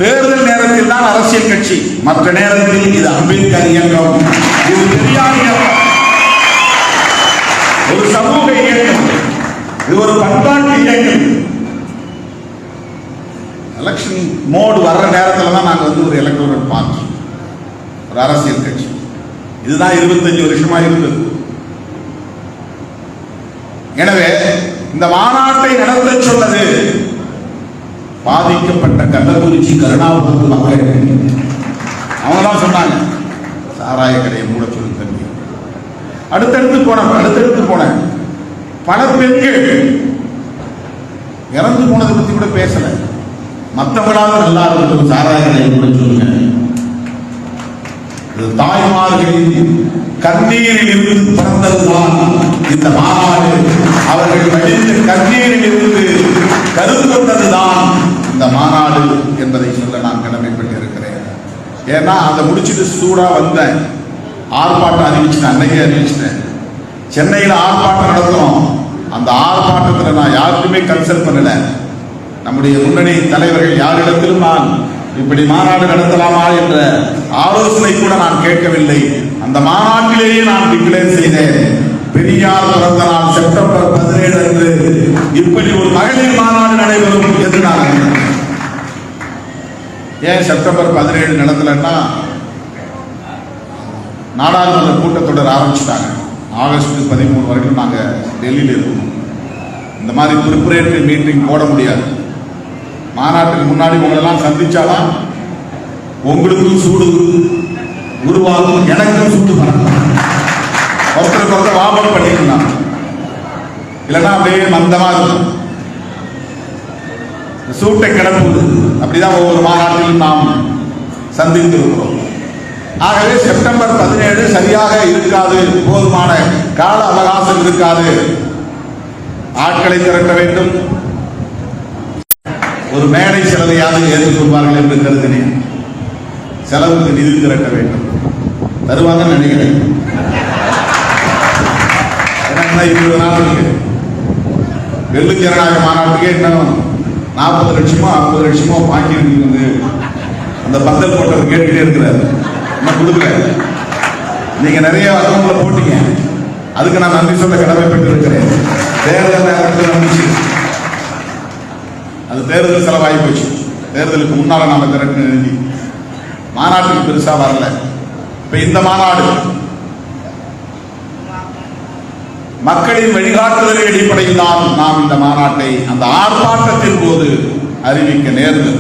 தேர்தல் நேரத்தில் தான் அரசியல் கட்சி, மற்ற நேரத்தில் இது அம்பேத்கர் இயக்கம், இது பெரியார் இயக்கம், ஒரு சமூக இயக்கம், இது ஒரு பண்பாட்டு இயக்கம். எலெக்ஷன் மோடு வர்ற நேரத்தில் தான் நாங்கள் ஒரு எலக்டோரல் பார்ட்டி, ஒரு அரசியல் கட்சி. இதுதான் 25 வருஷமா இருந்தது. எனவே இந்த மாநாட்டை நடத்த சொன்னது பாதிக்கப்பட்ட கள்ளக்குறிச்சி கருணாபுரத்து மக்கள். அவங்க தான் சொன்னாங்க, சாராய கடையை மூட சொல்லி தம்பி. அடுத்தடுத்து போன பல பெண்கள் இறந்து போனதை பத்தி கூட பேசல. மற்றவங்களாவது நல்லா இருக்கும், சாராய கடையை மூட சொல்லுங்க. தாய்மார்களின் கண்ணீரில் இருந்து பிறந்ததுதான் இந்த மாநாடு. அவர்கள் வடிந்த கண்ணீரில் இருந்து கருத்தொண்டதுதான் இந்த மாநாடு என்பதை சொல்ல நான் கடமைப்பட்டிருக்கிறேன். ஏன்னா அதை முடிச்சுட்டு சூடா வந்தேன், ஆர்ப்பாட்டம் அறிவிச்சிட்டேன், அன்னைக்கே அறிவிச்சிட்டேன். சென்னையில் ஆர்ப்பாட்டம் நடத்துறோம். அந்த ஆர்ப்பாட்டத்தில் நான் யாருக்குமே கன்சல்ட் பண்ணல. நம்முடைய முன்னணி தலைவர்கள் யாரிடத்திலும் நான் இப்படி மாநாடு நடத்தலாமா என்ற ஆலோசனை கூட நான் கேட்கவில்லை. அந்த மாநாட்டிலேயே நான் டிக்ளேர் செய்தேன், பெரியார் பிறந்த நாள் செப்டம்பர் 17 அன்று இப்படி ஒரு மகளிர் மாநாடு நடைபெறும் என்று நான். ஏன் செப்டம்பர் 17 நடத்தலன்னா, நாடாளுமன்ற கூட்டத்தொடர் ஆரம்பிச்சுட்டாங்க. ஆகஸ்ட் 13 வரைக்கும் நாங்க டெல்லியில் இருக்கணும். இந்த மாதிரி ப்ரிப்பரேட்டரி மீட்டிங் போட முடியாது. மாநாட்டுக்கு முன்னாடி உங்களெல்லாம் சந்திச்சாதான் உங்களுக்கும் சூடு உருவாகும், எனக்கும் சூடு பண்ணணும். ஒருத்தருக்கு ஒருத்தர் வாபம் பண்ணிக்கலாம், இல்லைன்னா அப்படியே மந்தமா இருக்கும், சூட்டை கிளம்புது. அப்படிதான் ஒவ்வொரு மாநாட்டிலும் நாம் சந்தித்து இருக்கிறோம். ஆகவே செப்டம்பர் 17 சரியாக இருக்காது, போதுமான கால அவகாசம் இருக்காது. ஆட்களை திரட்ட வேண்டும், ஒரு மேடை செலவையாவது ஏற்றுக்கொள்வார்கள் என்று கருதினேன். செலவுக்கு நிதி திரட்ட வேண்டும், தருவாங்கன்னு நினைக்கிறேன். 20 நாள் இருக்கு. வெள்ளு ஜனநாயக மாநாட்டுக்கே இன்னும் 40 லட்சமோ 50 லட்சமோ பாக்கி வந்து அந்த பந்தல் போட்டவர் கேட்டுக்கிட்டே இருக்கிறாரு, இன்னும் கொடுக்கல. நீங்க நிறைய அக்கௌண்ட்ல போட்டீங்க, அதுக்கு நான் நன்றி சொல்ல கடமைப்பட்டு இருக்கிறேன். தேர்தல் நேரத்தில் நம்பிச்சு, அது தேர்தல் செலவாகி போச்சு. தேர்தலுக்கு முன்னால நாம திரட்டு நிதி மாநாட்டுக்கு பெருசா வரல. இப்ப இந்த மாநாடு மக்களின் வழிகாட்டுதலின் அடிப்படையில் தான் நாம் இந்த மாநாட்டை அந்த ஆர்ப்பாட்டத்தின் போது அறிவிக்க நேர்ந்தது.